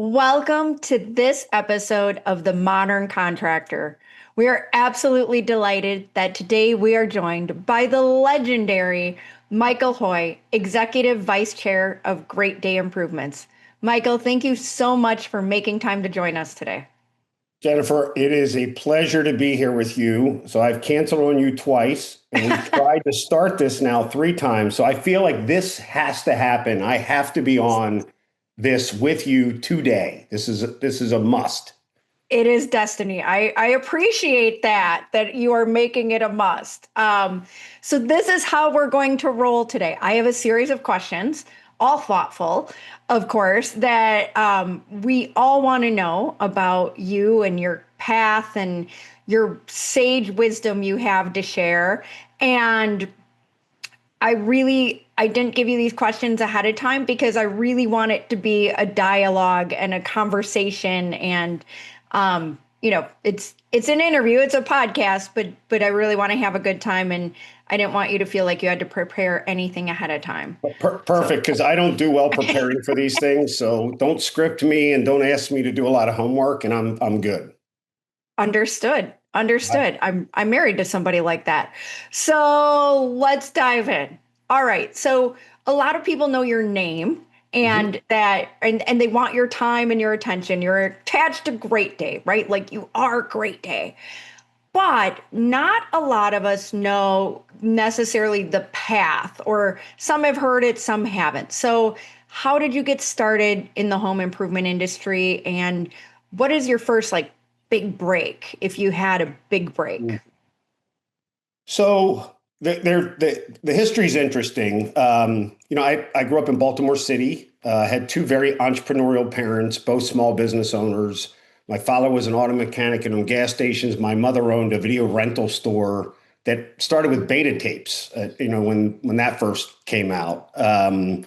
Welcome to this episode of the Modern Contractor. We are absolutely delighted that today we are joined by the legendary Micheal Hoy, Executive Vice Chair of Great Day Improvements. Micheal, thank you so much for making time to join us today. Jennifer, it is a pleasure to be here with you. So I've canceled on you twice, and we've tried to start this now three times. So I feel like this has to happen. I have to be on this with you today. This is a must. It is destiny. I appreciate that you are making it a must. So this is how we're going to roll today. I have a series of questions, all thoughtful, of course, that we all want to know about you and your path and your sage wisdom you have to share. And I didn't give you these questions ahead of time because I really want it to be a dialogue and a conversation. And it's an interview, it's a podcast, but I really want to have a good time, and I didn't want you to feel like you had to prepare anything ahead of time. Perfect, because I don't do well preparing for these things. So don't script me and don't ask me to do a lot of homework, and I'm good. Understood. Understood. I'm married to somebody like that. So let's dive in. All right. So a lot of people know your name and and they want your time and your attention. You're attached to Great Day, right? Like you are Great Day. But not a lot of us know necessarily the path, or some have heard it, some haven't. So how did you get started in the home improvement industry, and what is your first big break, if you had a big break? So the history is interesting. I grew up in Baltimore City, had two very entrepreneurial parents, both small business owners. My father was an auto mechanic and owned gas stations. My mother owned a video rental store that started with beta tapes, when that first came out. You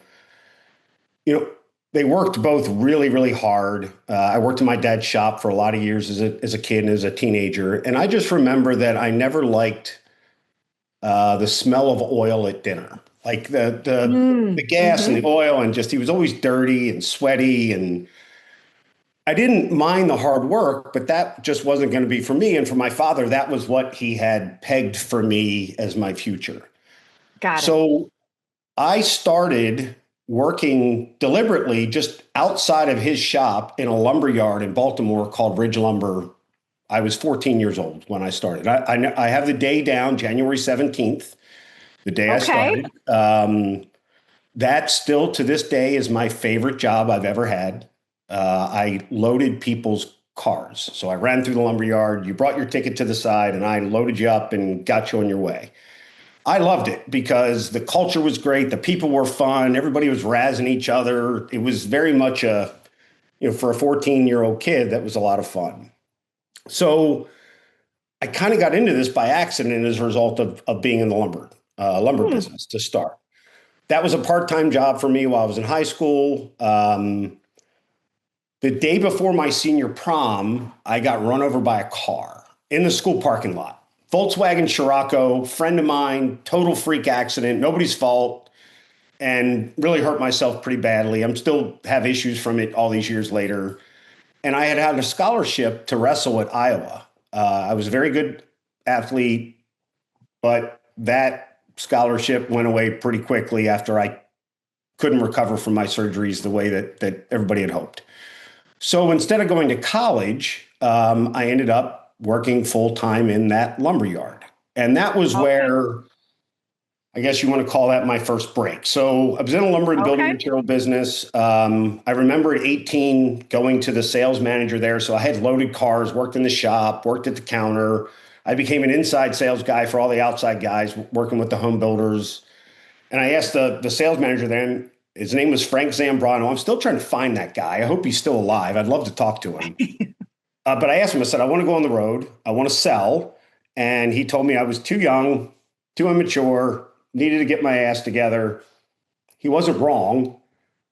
know, they worked both really, really hard. I worked in my dad's shop for a lot of years as a kid and as a teenager. And I just remember that I never liked the smell of oil at dinner, like the gas and the oil, and just he was always dirty and sweaty. And I didn't mind the hard work, but that just wasn't going to be for me. And for my father, that was what he had pegged for me as my future. Got it. So I started working deliberately just outside of his shop in a lumber yard in Baltimore called Ridge Lumber. I was 14 years old when I started. I have the day down, January 17th, the day I Okay. started. That still to this day is my favorite job I've ever had. I loaded people's cars. So I ran through the lumber yard. You brought your ticket to the side and I loaded you up and got you on your way. I loved it because the culture was great. The people were fun. Everybody was razzing each other. It was very much for a 14-year-old kid, that was a lot of fun. So I kind of got into this by accident as a result of being in the lumber Hmm. business to start. That was a part-time job for me while I was in high school. The day before my senior prom, I got run over by a car in the school parking lot. Volkswagen Scirocco, friend of mine, total freak accident, nobody's fault, and really hurt myself pretty badly. I'm still have issues from it all these years later. And I had a scholarship to wrestle at Iowa. I was a very good athlete, but that scholarship went away pretty quickly after I couldn't recover from my surgeries the way that everybody had hoped. So instead of going to college, I ended up working full time in that lumber yard. And that was Okay. where I guess you want to call that my first break. So I was in a lumber and building Okay. material business. I remember at 18 going to the sales manager there. So I had loaded cars, worked in the shop, worked at the counter. I became an inside sales guy for all the outside guys working with the home builders. And I asked the sales manager then, his name was Frank Zambrano. I'm still trying to find that guy. I hope he's still alive. I'd love to talk to him. But I asked him, I said, I want to go on the road. I want to sell. And he told me I was too young, too immature, needed to get my ass together. He wasn't wrong,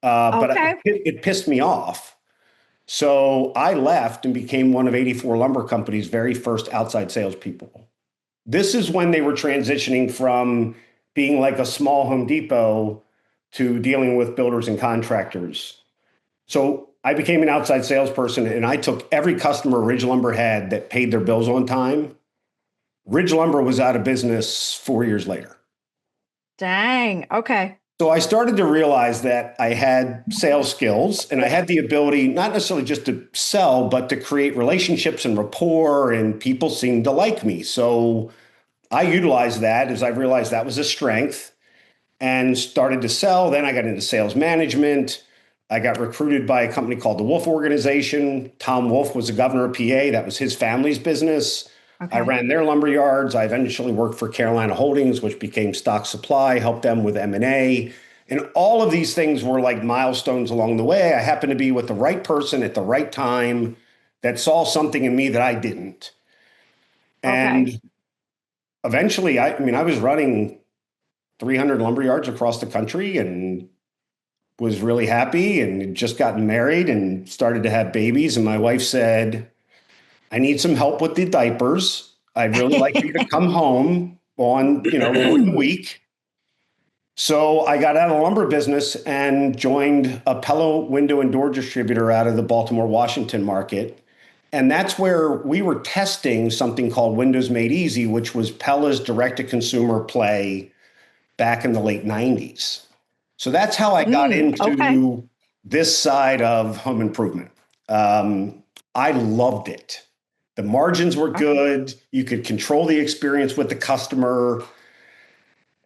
but Okay. it pissed me off. So I left and became one of 84 Lumber Company's very first outside salespeople. This is when they were transitioning from being like a small Home Depot to dealing with builders and contractors. So I became an outside salesperson and I took every customer Ridge Lumber had that paid their bills on time. Ridge Lumber was out of business 4 years later. Dang. Okay. So I started to realize that I had sales skills and I had the ability, not necessarily just to sell, but to create relationships and rapport, and people seemed to like me. So I utilized that as I realized that was a strength and started to sell. Then I got into sales management. I got recruited by a company called the Wolf Organization. Tom Wolf was the governor of PA. That was his family's business. I Okay. ran their lumber yards. I eventually worked for Carolina Holdings, which became Stock Supply, helped them with M&A. And all of these things were like milestones along the way. I happened to be with the right person at the right time that saw something in me that I didn't. Okay. And eventually, I was running 300 lumber yards across the country and was really happy and had just gotten married and started to have babies. And my wife said, I need some help with the diapers. I'd really like for you to come home on, during the week. So I got out of the lumber business and joined a Pello window and door distributor out of the Baltimore, Washington market. And that's where we were testing something called Windows Made Easy, which was Pella's direct to consumer play back in the late 90s. So that's how I got Okay. into this side of home improvement. I loved it. The margins were Okay. good. You could control the experience with the customer.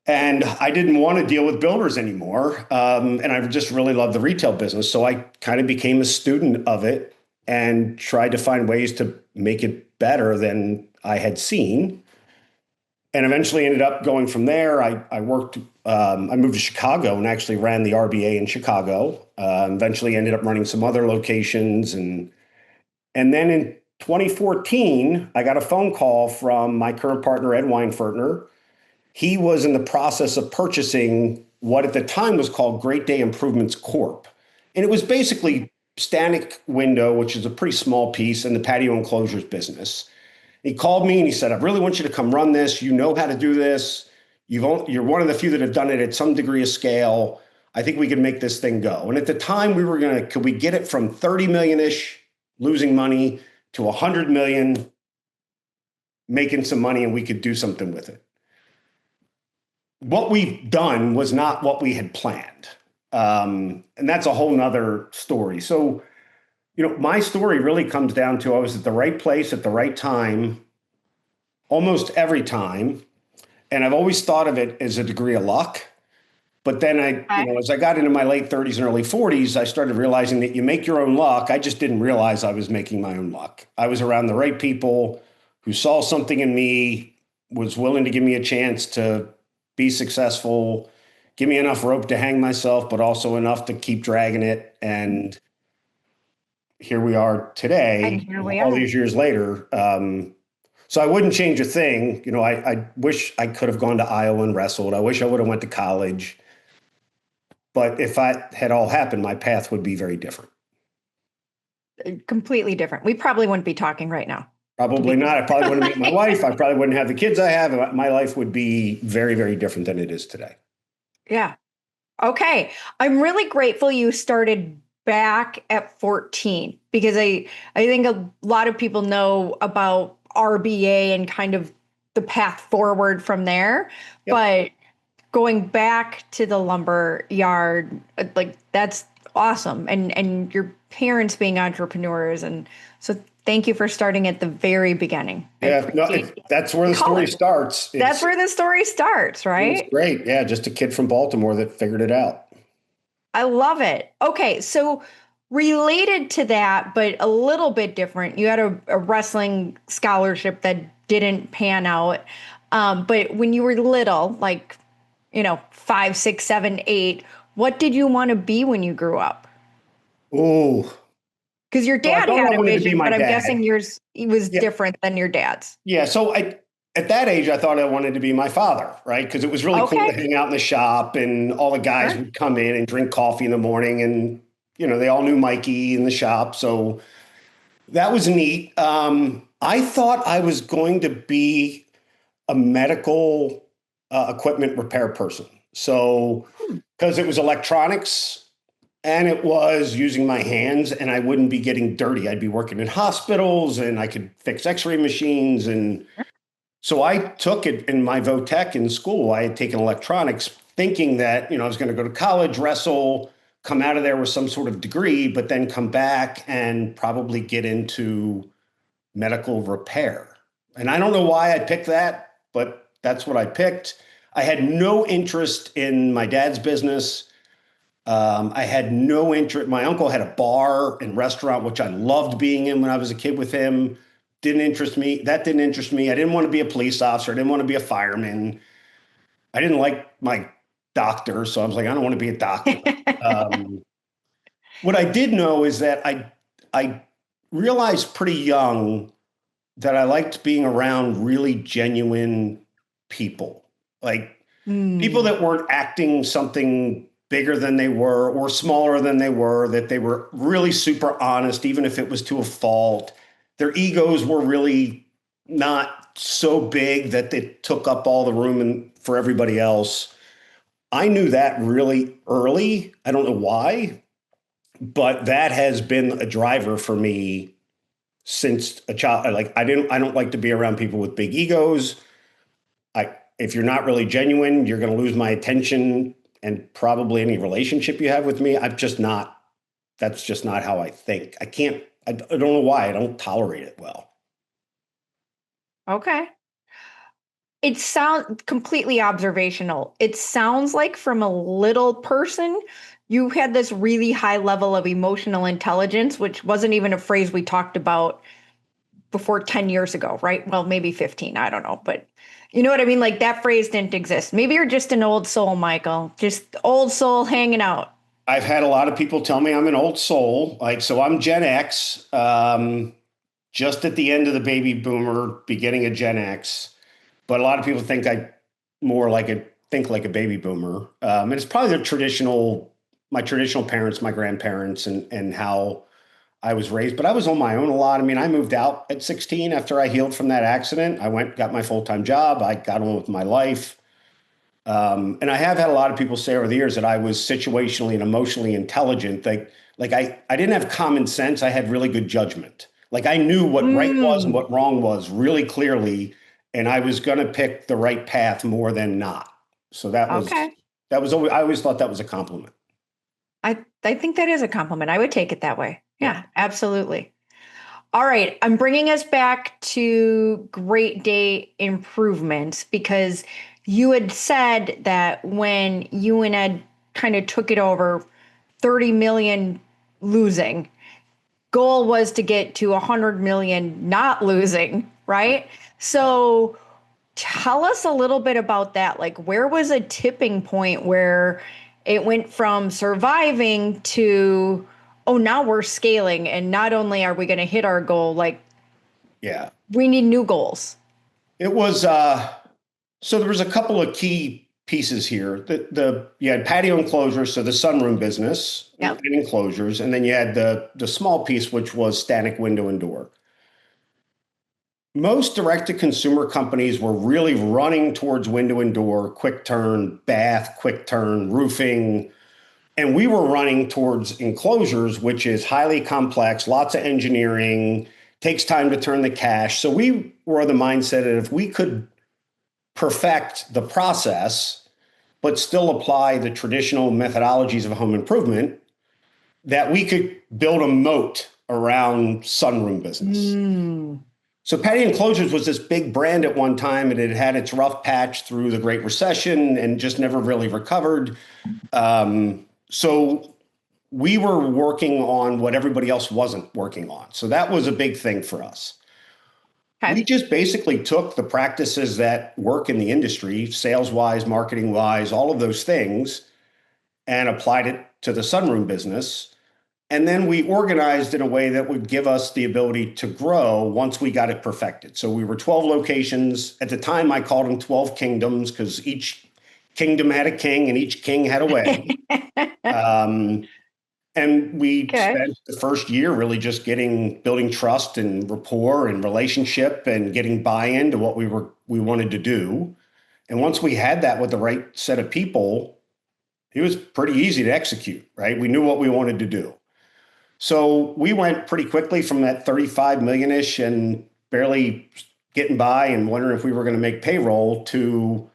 And I didn't want to deal with builders anymore. And I just really loved the retail business. So I kind of became a student of it and tried to find ways to make it better than I had seen. And eventually ended up going from there. I worked, I moved to Chicago and actually ran the RBA in Chicago. Eventually ended up running some other locations. And then in 2014, I got a phone call from my current partner, Ed Weinfertner. He was in the process of purchasing what at the time was called Great Day Improvements Corp. And it was basically Stanek Window, which is a pretty small piece, and the patio enclosures business. He called me and he said, I really want you to come run this. You know how to do this. You're one of the few that have done it at some degree of scale. I think we can make this thing go. And at the time could we get it from 30 million-ish losing money to 100 million making some money and we could do something with it. What we've done was not what we had planned. And that's a whole nother story. So, my story really comes down to I was at the right place at the right time almost every time. And I've always thought of it as a degree of luck. But then Okay. as I got into my late 30s and early 40s, I started realizing that you make your own luck. I just didn't realize I was making my own luck. I was around the right people who saw something in me, was willing to give me a chance to be successful, give me enough rope to hang myself, but also enough to keep dragging it. And here we are And today, here we all are. these years later. So I wouldn't change a thing. I wish I could have gone to Iowa and wrestled. I wish I would have went to college. But if that had all happened, my path would be very different. Completely different. We probably wouldn't be talking right now, to Probably be not. I probably wouldn't meet my clear. wife. I probably wouldn't have the kids I have. My life would be very, very different than it is today. Yeah. Okay. I'm really grateful you started back at 14 because I think a lot of people know about RBA and kind of the path forward from there, Yep. but going back to the lumber yard, like that's awesome. And your parents being entrepreneurs, and so thank you for starting at the very beginning. I Yeah. No, appreciate that's where the the story color. starts. That's where the story starts, It was right? great. Yeah. Just a kid from Baltimore that figured it out. I love it. Okay, so related to that, but a little bit different, you had a wrestling scholarship that didn't pan out. But when you were little, like, 5, 6, 7, 8, what did you want to be when you grew up? Oh, Because your so I dad thought had I a wanted to be vision, my but I'm guessing dad. yours was Yeah. different than your dad's. Yeah. So at that age, I thought I wanted to be my father, right? Because it was really cool to Okay, hang out in the shop and all the guys sure. would come in and drink coffee in the morning and, they all knew Mikey in the shop. So that was neat. I thought I was going to be a medical equipment repair person. So, Hmm. because it was electronics, And it was using my hands, and I wouldn't be getting dirty. I'd be working in hospitals and I could fix x-ray machines. And so I took it in my VOTech in school. I had taken electronics thinking that, I was going to go to college, wrestle, come out of there with some sort of degree, but then come back and probably get into medical repair. And I don't know why I picked that, but that's what I picked. I had no interest in my dad's business. I had no interest. My uncle had a bar and restaurant, which I loved being in when I was a kid with him. Didn't interest me. That didn't interest me. I didn't want to be a police officer. I didn't want to be a fireman. I didn't like my doctor. So I was like, I don't want to be a doctor. Um, what I did know is that I realized pretty young that I liked being around really genuine people, like people Mm. that weren't acting something bigger than they were or smaller than they were, that they were really super honest, even if it was to a fault. Their egos were really not so big that they took up all the room for everybody else. I knew that really early. I don't know why, but that has been a driver for me since a child. I don't like to be around people with big egos. If you're not really genuine, you're going to lose my attention and probably any relationship you have with me. That's just not how I think. I don't know why I don't tolerate it well. Okay. It sounds completely observational. It sounds like from a little person, you had this really high level of emotional intelligence, which wasn't even a phrase we talked about before 10 years ago, right? Well, maybe 15, I don't know. But you know what I mean? Like that phrase didn't exist. Maybe you're just an old soul, Micheal, just old soul hanging out. I've had a lot of people tell me I'm an old soul. So I'm Gen X, just at the end of the baby boomer, beginning of Gen X. But a lot of people think I more like a think like a baby boomer. And it's probably my traditional parents, my grandparents, and how I was raised. But I was on my own a lot. I mean, I moved out at 16 after I healed from that accident. I got my full-time job. I got on with my life. And I have had a lot of people say over the years that I was situationally and emotionally intelligent. I didn't have common sense. I had really good judgment. Like I knew what right was and Mm, what wrong was really clearly, and I was going to pick the right path more than not. So okay. that was always, I always thought that was a compliment. I think that is a compliment. I would take it that way. Yeah. Yeah, absolutely. All right, I'm bringing us back to Great Day improvements because you had said that when you and Ed kind of took it over, 30 million losing, goal was to get to 100 million not losing, right? So tell us a little bit about that. Like, where was a tipping point where it went from surviving to, oh, now we're scaling, and not only are we going to hit our goal, like Yeah. we need new goals. It was so there was a couple of key pieces here. You had patio enclosures, so the sunroom business and Yep. enclosures, and then you had the small piece, which was static window and door. Most direct to consumer companies were really running towards window and door, quick turn, bath, quick turn, roofing. And we were running towards enclosures, which is highly complex, lots of engineering, takes time to turn the cash. So we were of the mindset that if we could perfect the process, but still apply the traditional methodologies of home improvement, that we could build a moat around sunroom business. Mm, So Patty Enclosures was this big brand at one time, and it had its rough patch through the Great Recession and just never really recovered. So we were working on what everybody else wasn't working on. So that was a big thing for us. We okay. just basically took the practices that work in the industry, sales wise, marketing wise, all of those things, and applied it to the sunroom business. And then we organized in a way that would give us the ability to grow once we got it perfected. So we were 12 locations. At the time, I called them 12 kingdoms because each kingdom had a king and each king had a way. Um, and we Okay. spent the first year really just building trust and rapport and relationship and getting buy-in to what we wanted to do. And once we had that with the right set of people, He was pretty easy to execute, right? We knew what we wanted to do. So we went pretty quickly from that 35 million-ish and barely getting by and wondering if we were going to make payroll to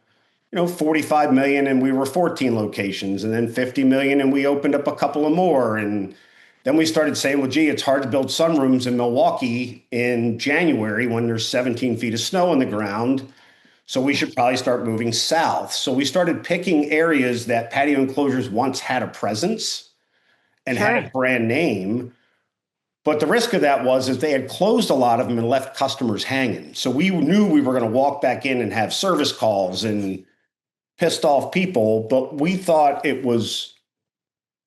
45 million and we were 14 locations, and then 50 million and we opened up a couple of more. And then we started saying, well, gee, it's hard to build sunrooms in Milwaukee in January when there's 17 feet of snow on the ground. So we should probably start moving south. So we started picking areas that patio enclosures once had a presence and had a Sure. brand name. But the risk of that was is they had closed a lot of them and left customers hanging. So we knew we were going to walk back in and have service calls and pissed off people, but we thought it was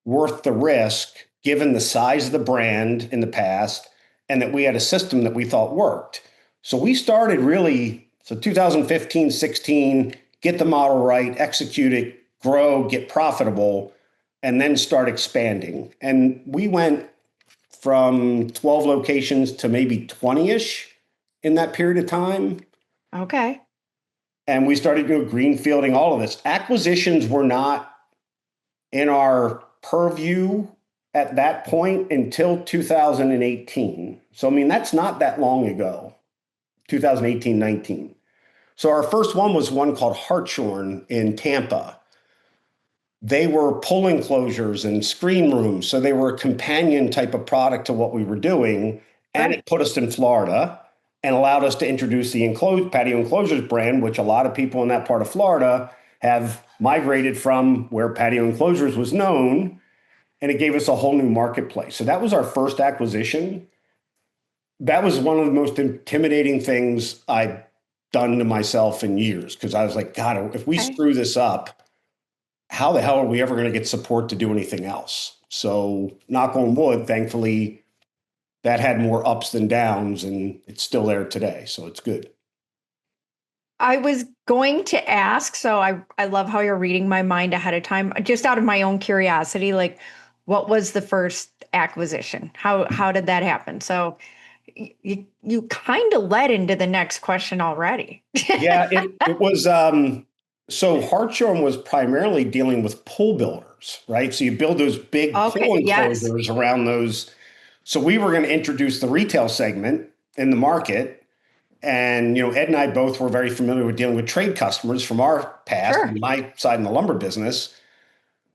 worth the risk given the size of the brand in the past and that we had a system that we thought worked. So we started really, so 2015, 16, get the model right, execute it, grow, get profitable, and then start expanding. And we went from 12 locations to maybe 20-ish in that period of time. Okay. And we started doing greenfielding, all of this. Acquisitions were not in our purview at that point until 2018. So, I mean, that's not that long ago, 2018, 19. So our first one was one called Hartshorn in Tampa. They were pull enclosures and screen rooms. So they were a companion type of product to what we were doing. And Sure. it put us in Florida and allowed us to introduce the enclosed patio enclosures brand, which a lot of people in that part of Florida have migrated from where patio enclosures was known. And it gave us a whole new marketplace. So that was our first acquisition. That was one of the most intimidating things I've done to myself in years because I was like, God, if we Okay. screw this up, how the hell are we ever going to get support to do anything else? So, knock on wood, thankfully, that had more ups than downs, and it's still there today. So, it's good. I was going to ask, so I love how you're reading my mind ahead of time, just out of my own curiosity, like what was the first acquisition? How did that happen? So you kind of led into the next question already. Yeah, it was. So, Hartshorn was primarily dealing with pool builders, right? So, you build those big Okay, pool yes, enclosures around those. So, we were going to introduce the retail segment in the market. And Ed and I both were very familiar with dealing with trade customers from our past sure. and my side in the lumber business.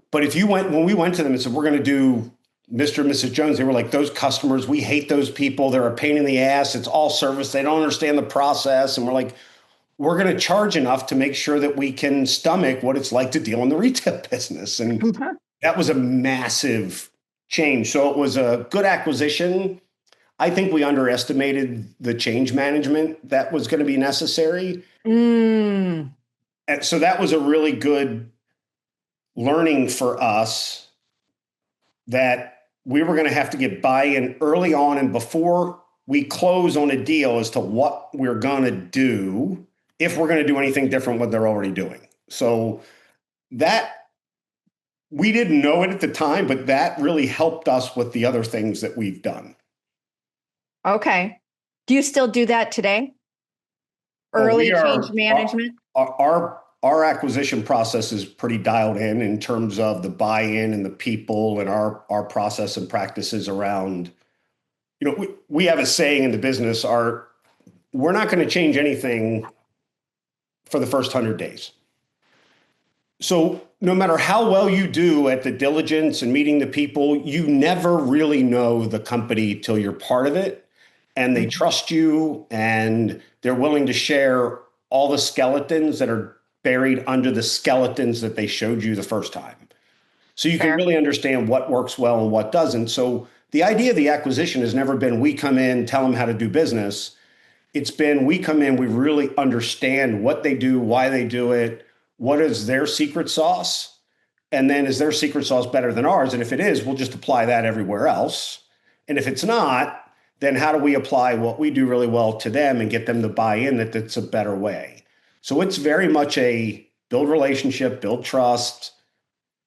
But if you went when we went to them and said we're going to do Mr. and Mrs. Jones, they were like, those customers, we hate those people. They're a pain in the ass. It's all service. They don't understand the process. And we're like, we're going to charge enough to make sure that we can stomach what it's like to deal in the retail business. And that was a massive change. So it was a good acquisition. I think we underestimated the change management that was going to be necessary. Mm, And so that was a really good learning for us that we were going to have to get buy-in early on and before we close on a deal as to what we're going to do if we're going to do anything different what they're already doing. So that we didn't know it at the time, but that really helped us with the other things that we've done. okay. Do you still do that today? Oh, we Early change are management? our acquisition process is pretty dialed in terms of the buy-in and the people and our process and practices around. We have a saying in the business: we're not going to change anything for the first 100 days. So no matter how well you do at the diligence and meeting the people, you never really know the company till you're part of it. And they Mhm. trust you and they're willing to share all the skeletons that are buried under the skeletons that they showed you the first time. So you can Fair. really understand what works well and what doesn't. So the idea of the acquisition has never been we come in, tell them how to do business. It's been we come in, we really understand what they do, why they do it, what is their secret sauce, and then is their secret sauce better than ours? And if it is, we'll just apply that everywhere else. And if it's not, then how do we apply what we do really well to them and get them to buy in that it's a better way? So it's very much a build relationship, build trust.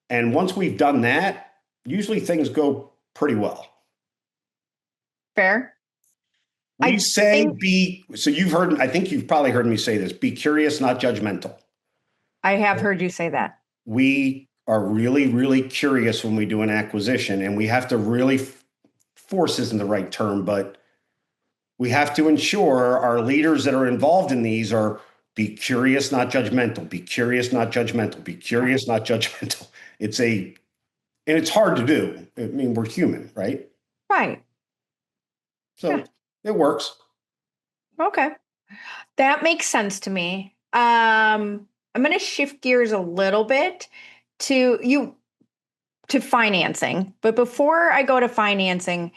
And once we've done that, usually things go pretty well. Fair. We I say think so I think you've probably heard me say this, be curious, not judgmental. I have heard you say that. We are really, really curious when we do an acquisition, and we have to really force isn't the right term, but we have to ensure our leaders that are involved in these are be curious, not judgmental, be curious, not judgmental, be curious, not judgmental. And it's hard to do. I mean, we're human, right? Right. Yeah. So it works. Okay. That makes sense to me. I'm going to shift gears a little bit to you to financing. But before I go to financing,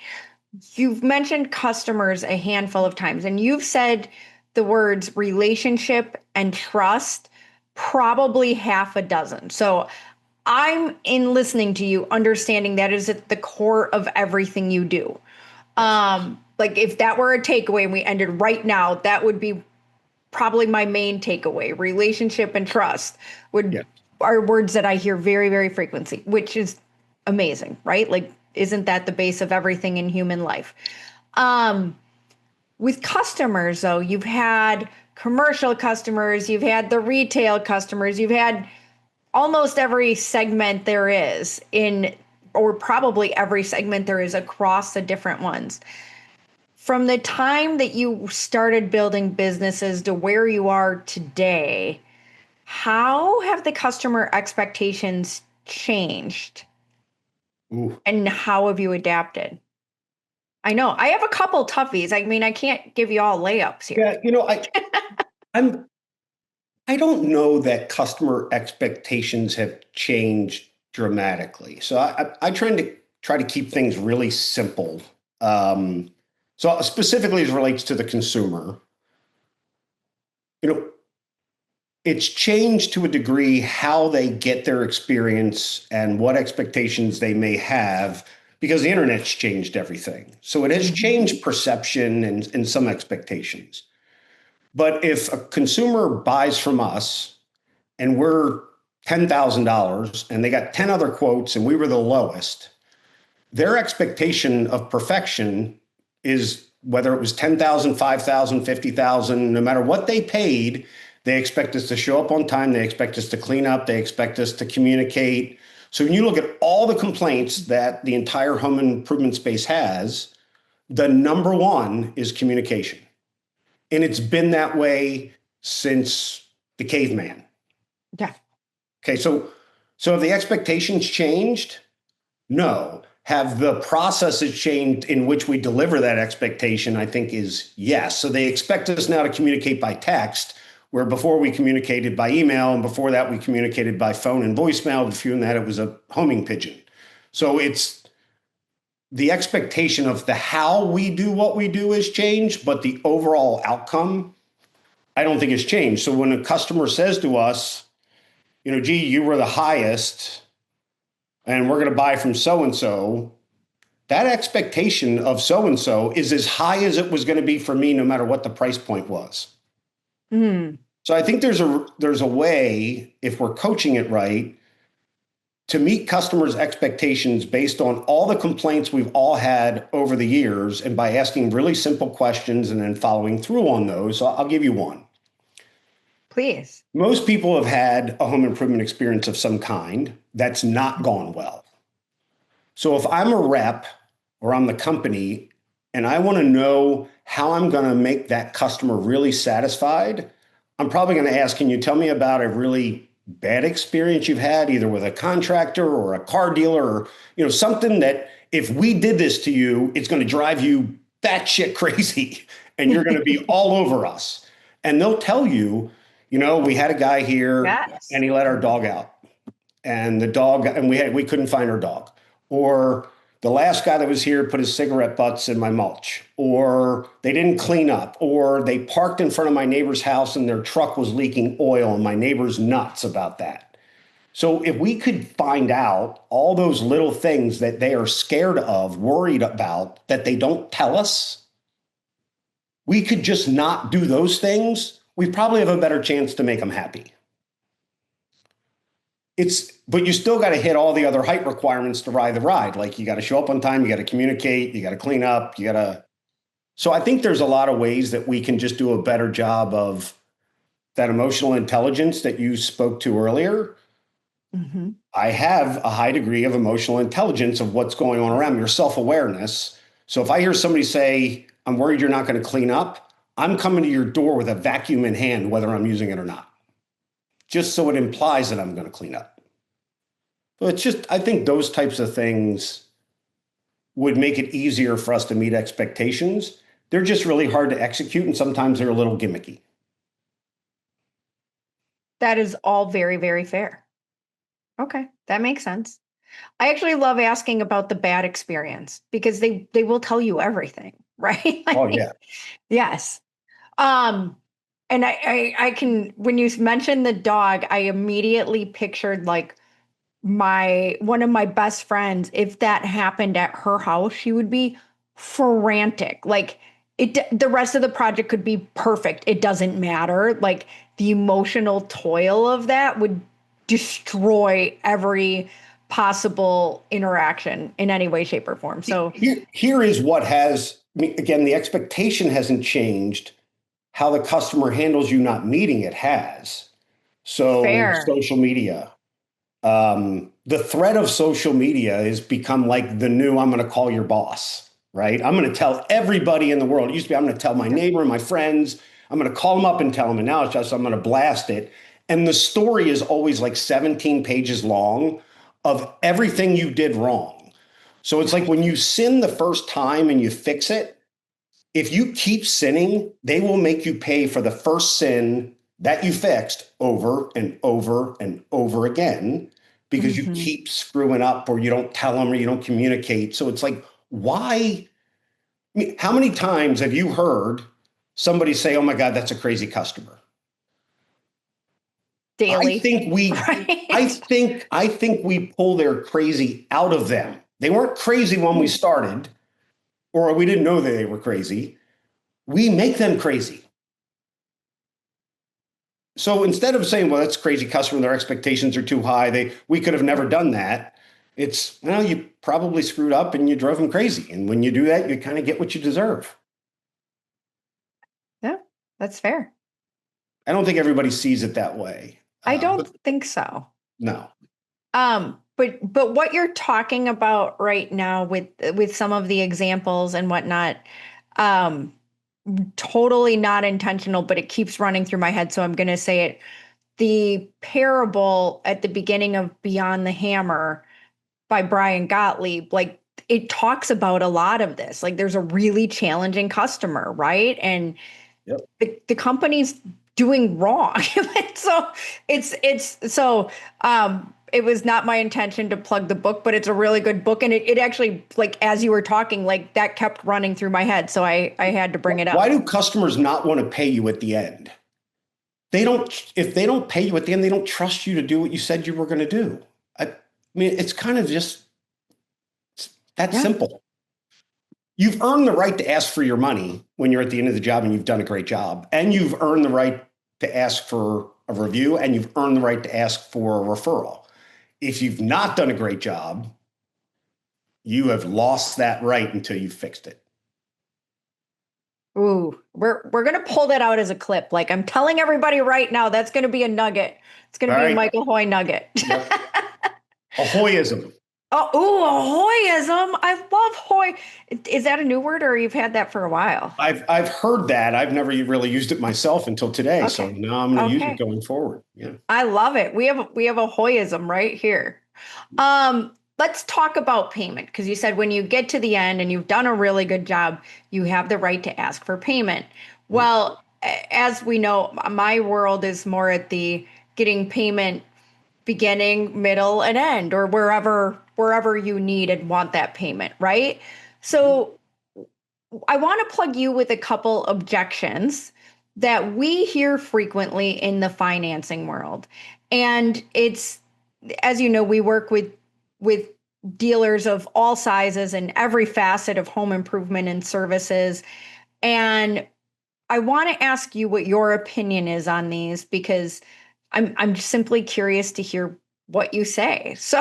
you've mentioned customers a handful of times, and you've said the words relationship and trust probably half a dozen. So I'm in listening to you, understanding that is at the core of everything you do. Yes. Like if that were a takeaway and we ended right now, that would be probably my main takeaway. Relationship and trust would Yeah. are words that I hear very, very frequently, which is amazing, right? Like, isn't that the base of everything in human life? Um, with customers, though, you've had commercial customers, you've had the retail customers, you've had almost every segment there is in, or probably every segment there is across the different ones. From the time that you started building businesses to where you are today, how have the customer expectations changed Ooh. and how have you adapted? I know I have a couple toughies. I mean, I can't give you all layups here. Yeah. I'm I don't know that customer expectations have changed dramatically. So I try to keep things really simple. So specifically as it relates to the consumer, you know, it's changed to a degree how they get their experience and what expectations they may have because the internet's changed everything. So it has changed perception and some expectations. But if a consumer buys from us and we're $10,000 and they got 10 other quotes and we were the lowest, their expectation of perfection is whether it was 10,000, 5,000, 50,000, no matter what they paid, they expect us to show up on time. They expect us to clean up. They expect us to communicate. So when you look at all the complaints that the entire home improvement space has, the number one is communication. And it's been that way since the caveman. Yeah. Okay, so have the expectations changed? No. Have the processes changed in which we deliver that expectation? I think is yes. So they expect us now to communicate by text, where before we communicated by email, and before that we communicated by phone and voicemail. Before that, it was a homing pigeon. So it's the expectation of the how we do what we do has changed, but the overall outcome, I don't think has changed. So when a customer says to us, gee, you were the highest and we're going to buy from so and so, that expectation of so and so is as high as it was going to be for me, no matter what the price point was. Mm. So I think there's a way, if we're coaching it right, to meet customers' expectations based on all the complaints we've all had over the years, and by asking really simple questions and then following through on those. So I'll give you one. Please. Most people have had a home improvement experience of some kind that's not gone well. So if I'm a rep or I'm the company and I want to know how I'm going to make that customer really satisfied, I'm probably going to ask, can you tell me about a really bad experience you've had either with a contractor or a car dealer or something that if we did this to you, it's going to drive you batshit crazy and you're going to be all over us. And they'll tell you, we had a guy here Yes. and he let our dog out and we couldn't find our dog. Or the last guy that was here put his cigarette butts in my mulch, or they didn't clean up, or they parked in front of my neighbor's house and their truck was leaking oil and my neighbor's nuts about that. So if we could find out all those little things that they are scared of, worried about, that they don't tell us, we could just not do those things. We probably have a better chance to make them happy. But you still got to hit all the other height requirements to ride the ride. Like you got to show up on time, you got to communicate, you got to clean up, So I think there's a lot of ways that we can just do a better job of that emotional intelligence that you spoke to earlier. Hmm. I have a high degree of emotional intelligence of what's going on around me, your self-awareness. So if I hear somebody say, I'm worried you're not going to clean up, I'm coming to your door with a vacuum in hand, whether I'm using it or not, just so it implies that I'm going to clean up. So it's just, I think those types of things would make it easier for us to meet expectations. They're just really hard to execute, and sometimes they're a little gimmicky. That is all very, very fair. Okay, that makes sense. I actually love asking about the bad experience because they will tell you everything, right? Oh, yeah. Like, yes. Um, and I can, when you mentioned the dog, I immediately pictured like my one of my best friends, if that happened at her house, she would be frantic. Like the rest of the project could be perfect. It doesn't matter. Like the emotional toil of that would destroy every possible interaction in any way, shape, or form. So Here is what has, I mean, again, the expectation hasn't changed. How the customer handles you not meeting it has. So fair. social media, the threat of social media has become like the new, I'm going to call your boss, right? I'm going to tell everybody in the world. It used to be, I'm going to tell my Yep. neighbor and my friends, I'm going to call them up and tell them. And now it's just, I'm going to blast it. And the story is always like 17 pages long of everything you did wrong. So it's like when you sin the first time and you fix it, if you keep sinning, they will make you pay for the first sin that you fixed over and over and over again because you Hmm. keep screwing up or you don't tell them or you don't communicate. So it's like, why? I mean, how many times have you heard somebody say, "Oh my God, that's a crazy customer"? I Daily. think we, Right. I think we pull their crazy out of them. They weren't crazy when we started, or we didn't know that they were crazy. We make them crazy. So instead of saying, well, that's a crazy customer, their expectations are too high, we could have never done that. It's, well, you probably screwed up and you drove them crazy. And when you do that, you kind of get what you deserve. Yeah, that's fair. I don't think everybody sees it that way. I don't But think so. no. But what you're talking about right now with some of the examples and whatnot, um, totally not intentional, but it keeps running through my head, so I'm gonna say it. The parable at the beginning of Beyond the Hammer by Brian Gottlieb, like it talks about a lot of this. Like there's a really challenging customer, right? And Yep. the company's doing wrong. So it was not my intention to plug the book, but it's a really good book. And it actually, like as you were talking, like that kept running through my head. So I had to bring it Why up. do customers not want to pay you at the end? They don't, if they don't pay you at the end, they don't trust you to do what you said you were going to do. I mean, it's kind of just that Yeah. simple. You've earned the right to ask for your money when you're at the end of the job and you've done a great job. And you've earned the right to ask for a review and you've earned the right to ask for a referral. If you've not done a great job, you have lost that right until you fixed it. Ooh, we're gonna pull that out as a clip. Like I'm telling everybody right now, that's gonna be a nugget. It's gonna All be a right. Michael Hoy nugget. Yep. Ahoyism. Oh, ooh, Hoyism. I love Hoy. Is that a new word or you've had that for a while? I've heard that. I've never really used it myself until today. So Okay. now I'm going to use it Okay. going forward. Yeah. I love it. We have a Hoyism right here. Let's talk about payment because you said when you get to the end and you've done a really good job, you have the right to ask for payment. Well, as we know, my world is more at the getting payment beginning, middle, and end, or wherever you need and want that payment, right? So I want to plug you with a couple objections that we hear frequently in the financing world. And it's, as you know, we work with dealers of all sizes and every facet of home improvement and services. And I want to ask you what your opinion is on these because I'm simply curious to hear what you say. So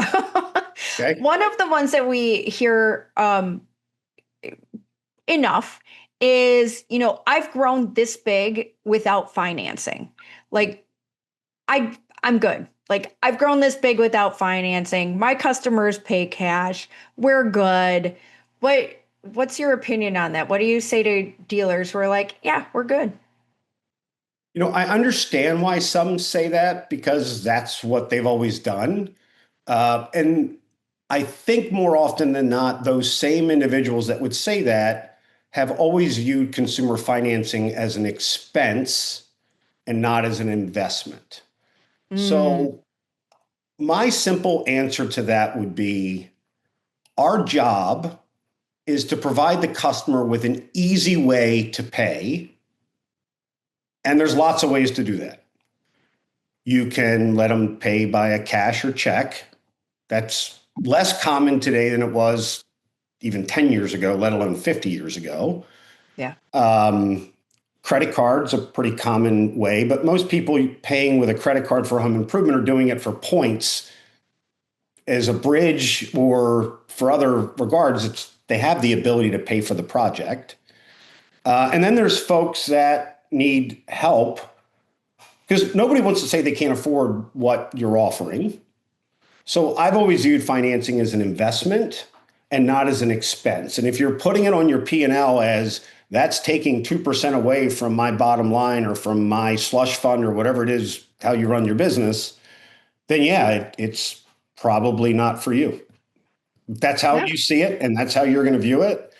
Okay. one of the ones that we hear enough is, I've grown this big without financing. Like I'm good. Like, I've grown this big without financing. My customers pay cash. We're good. What's your opinion on that? What do you say to dealers who are like, yeah, we're good? I understand why some say that because that's what they've always done. And I think more often than not, those same individuals that would say that have always viewed consumer financing as an expense and not as an investment. Mm, So, my simple answer to that would be our job is to provide the customer with an easy way to pay. And there's lots of ways to do that. You can let them pay by a cash or check. That's less common today than it was even 10 years ago, let alone 50 years ago. yeah. Um, Credit cards a pretty common way, but most people paying with a credit card for home improvement are doing it for points as a bridge or for other regards. They have the ability to pay for the project. And then there's folks that need help because nobody wants to say they can't afford what you're offering. So I've always viewed financing as an investment and not as an expense. And if you're putting it on your P&L as that's taking 2% away from my bottom line or from my slush fund or whatever it is, how you run your business, then yeah, it's probably not for you. That's how Yeah. you see it and that's how you're going to view it.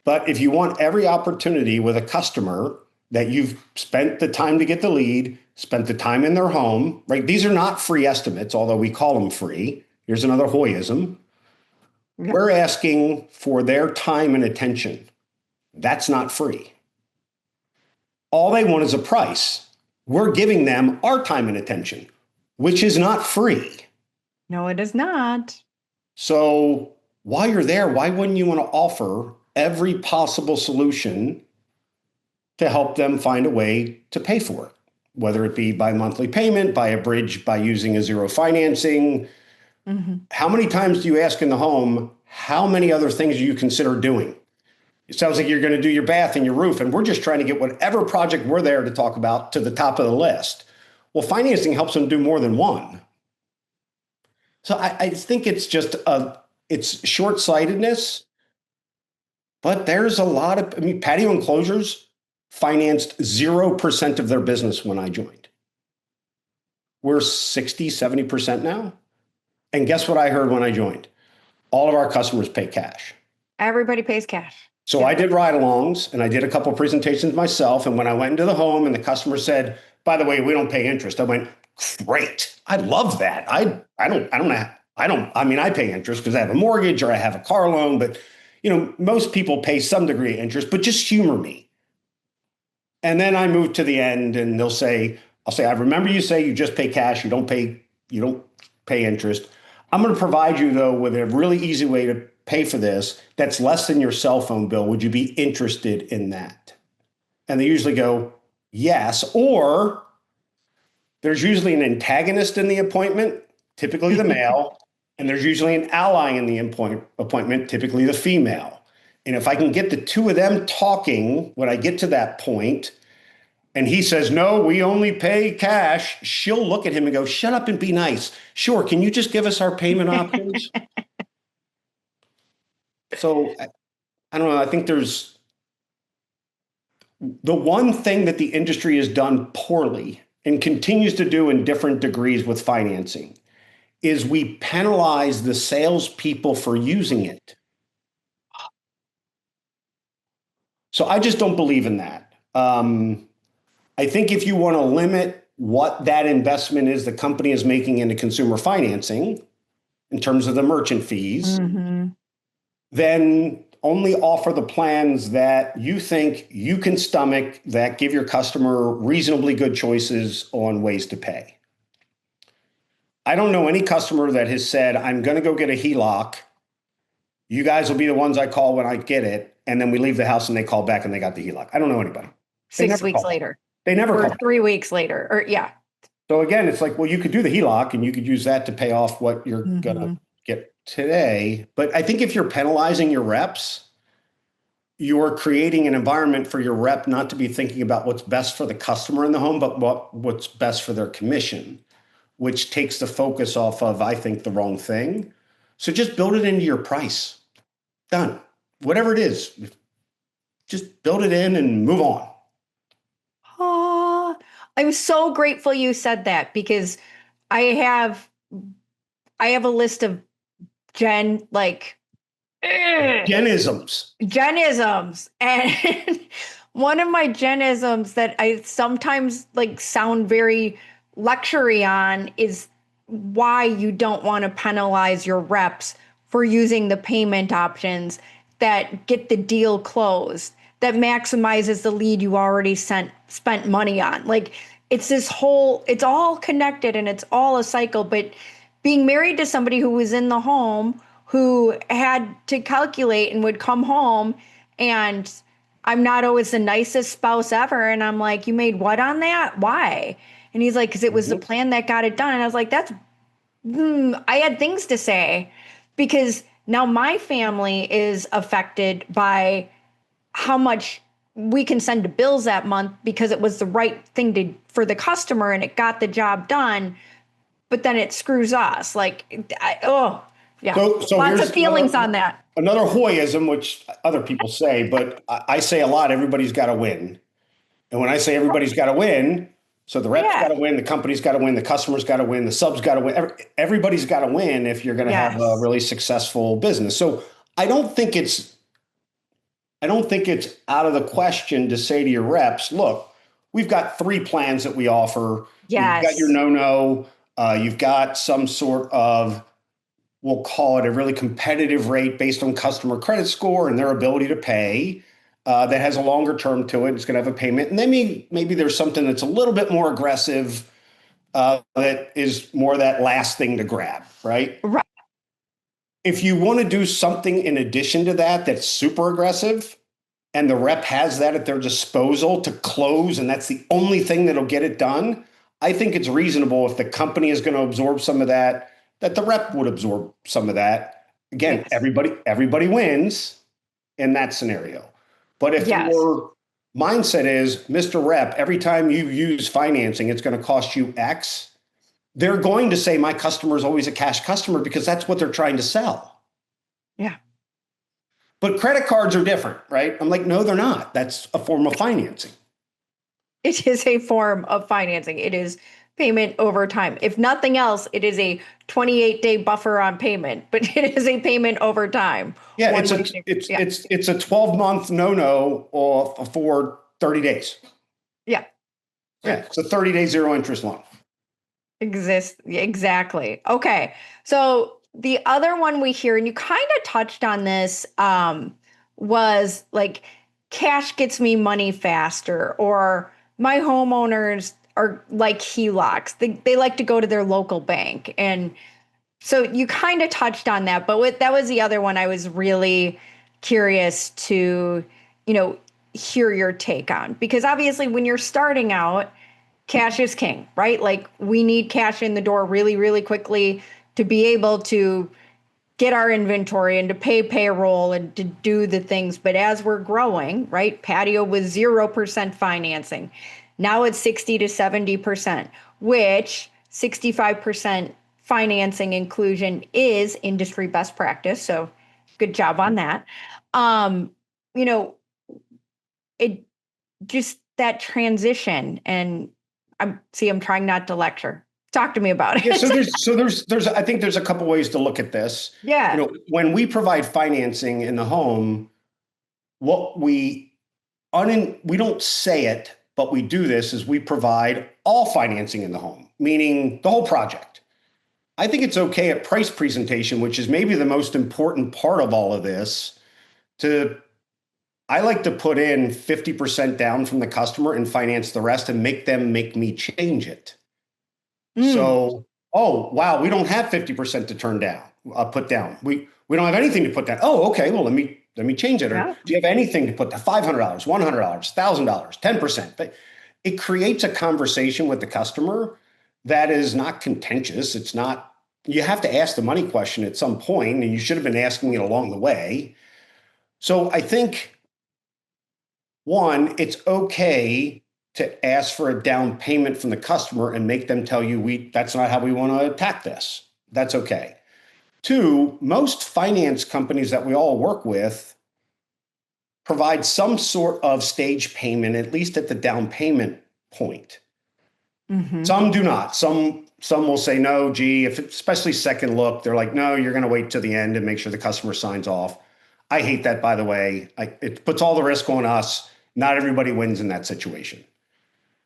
But if you want every opportunity with a customer that you've spent the time to get the lead, spent the time in their home, right? These are not free estimates, although we call them free. Here's another Hoyism. Yeah. We're asking for their time and attention. That's not free. All they want is a price. We're giving them our time and attention, which is not free. No, it is not. So while you're there, why wouldn't you want to offer every possible solution to help them find a way to pay for it? Whether it be by monthly payment, by a bridge, by using a zero financing. Hmm. How many times do you ask in the home, how many other things do you consider doing? It sounds like you're going to do your bath and your roof, and we're just trying to get whatever project we're there to talk about to the top of the list. Well, financing helps them do more than one. So I think it's short-sightedness, but there's a lot of, patio enclosures financed 0% of their business when I joined. We're 60, 70% now. And guess what I heard when I joined? All of our customers pay cash. Everybody pays cash. So I Yep. did ride-alongs and I did a couple of presentations myself. And when I went into the home and the customer said, "By the way, we don't pay interest," I went, "Great! I love that. I pay interest because I have a mortgage or I have a car loan, but most people pay some degree of interest. But just humor me." And then I move to the end, and I'll say, "I remember you say you just pay cash. You don't pay interest. I'm going to provide you though with a really easy way to pay for this that's less than your cell phone bill. Would you be interested in that?" And they usually go, "Yes." Or there's usually an antagonist in the appointment, typically the male, and there's usually an ally in the appointment, typically the female. And if I can get the two of them talking when I get to that point, and he says, "No, we only pay cash," she'll look at him and go, "Shut up and be nice. Sure, can you just give us our payment options?" So I don't know. I think there's the one thing that the industry has done poorly and continues to do in different degrees with financing is we penalize the salespeople for using it. So I just don't believe in that. I think if you want to limit what that investment is the company is making into consumer financing in terms of the merchant fees, Hmm. then only offer the plans that you think you can stomach that give your customer reasonably good choices on ways to pay. I don't know any customer that has said, "I'm going to go get a HELOC. You guys will be the ones I call when I get it." And then we leave the house and they call back and they got the HELOC. I don't know anybody. They Six never weeks call. later They never or call. 3 weeks later. Or yeah. So again, it's like, well, you could do the HELOC and you could use that to pay off what you're going to Hmm. get today. But I think if you're penalizing your reps, you're creating an environment for your rep not to be thinking about what's best for the customer in the home, but what's best for their commission. which takes the focus off of, I think, the wrong thing. So just build it into your price. Done. Whatever it is, just build it in and move on. Oh, I'm so grateful you said that because I have I have a list of Jen like Genisms. Jennisms. And one of my Jennisms that I sometimes like sound very lectury on is why you don't want to penalize your reps for using the payment options that get the deal closed, that maximizes the lead you already spent money on. Like it's this whole, it's all connected and it's all a cycle. But being married to somebody who was in the home who had to calculate and would come home and I'm not always the nicest spouse ever. And I'm like, you made what on that? Why? And he's like, because it was the plan that got it done. And I was like, I had things to say because now my family is affected by how much we can send to bills that month because it was the right thing for the customer and it got the job done. But then it screws us. Like, yeah, So lots of here's feelings on that. another Hoyism, which other people say, but I say a lot, everybody's got to win. And when I say everybody's got to win, so the rep's got Yeah. to win, the company's got to win, the customer's got to win, the sub's got to win. Everybody's got to win if you're going to have a Yes. really successful business. So I don't think it's I don't think it's out of the question to say to your reps, look, we've got 3 plans that we offer. You've got your Yes. no-no, you've got some sort of, we'll call it a really competitive rate based on customer credit score and their ability to pay. That has a longer term to it. It's going to have a payment. And then maybe there's something that's a little bit more aggressive that is more that last thing to grab, right? Right. If you want to do something in addition to that that's super aggressive and the rep has that at their disposal to close, and that's the only thing that'll get it done, I think it's reasonable if the company is going to absorb some of that, that the rep would absorb some of that. Again, Yes. everybody wins in that scenario. But if Yes. your mindset is, Mr. Rep, every time you use financing, it's going to cost you X, they're going to say, my customer is always a cash customer because that's what they're trying to sell. Yeah. But credit cards are different, right? I'm like, no, they're not. That's a form of financing. It is a form of financing. It is payment over time. If nothing else, it is a 28-day buffer on payment, but it is a payment over time. Yeah, One it's a way to, it's yeah. it's it's a 12-month no-no or for 30 days. Yeah. Yeah, it's a 30-day zero interest loan. Exists. Exactly. Okay. So the other one we hear, and you kind of touched on this, was like cash gets me money faster, or my homeowners are like HELOCs. They like to go to their local bank. And so you kind of touched on that, but that was the other one I was really curious to, hear your take on. Because obviously when you're starting out, cash is king, right? Like we need cash in the door really, really quickly to be able to get our inventory and to pay payroll and to do the things. But as we're growing, right? Patio was 0% financing. Now it's 60 to 70%, which 65% financing inclusion is industry best practice. So good job on that. Um, you know, it just that transition and I'm trying not to lecture. Talk to me about Yeah, so it. there's I think there's a couple ways to look at this. Yeah. When we provide financing in the home, what we don't say it, but we do this is we provide all financing in the home, meaning the whole project. I think it's okay at price presentation, which is maybe the most important part of all of this, to I like to put in 50% down from the customer and finance the rest and make them make me change it. Mm, So, oh wow, we don't have 50% to turn down, put down. We don't have anything to put down. Oh, okay. Well, let me change it. Or yeah. do you have anything to put down? $500, $100, $1,000, 10%. But it creates a conversation with the customer that is not contentious. It's not. You have to ask the money question at some point, and you should have been asking it along the way. So I think one, it's okay. to ask for a down payment from the customer and make them tell you that's not how we want to attack this. That's okay. Two, most finance companies that we all work with provide some sort of stage payment, at least at the down payment point. Mm-hmm. Some do not. Some will say no, gee, if especially second look, they're like, no, you're going to wait to the end and make sure the customer signs off. I hate that, by the way. It puts all the risk on us. Not everybody wins in that situation.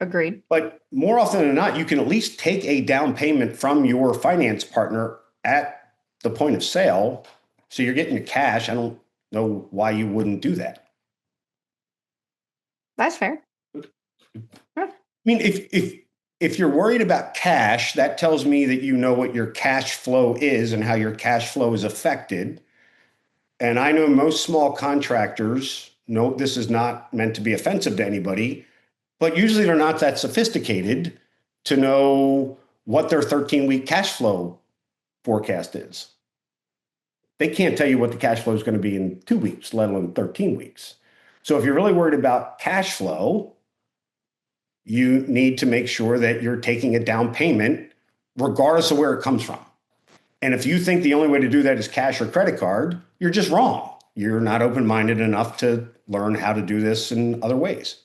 Agreed. But more often than not, you can at least take a down payment from your finance partner at the point of sale. So you're getting your cash. I don't know why you wouldn't do that. That's fair. I mean, if you're worried about cash, that tells me that you know what your cash flow is and how your cash flow is affected. And I know most small contractors, no, this is not meant to be offensive to anybody, but usually they're not that sophisticated to know what their 13-week cash flow forecast is. They can't tell you what the cash flow is going to be in 2 weeks, let alone 13 weeks. So if you're really worried about cash flow, you need to make sure that you're taking a down payment, regardless of where it comes from. And if you think the only way to do that is cash or credit card, you're just wrong. You're not open-minded enough to learn how to do this in other ways.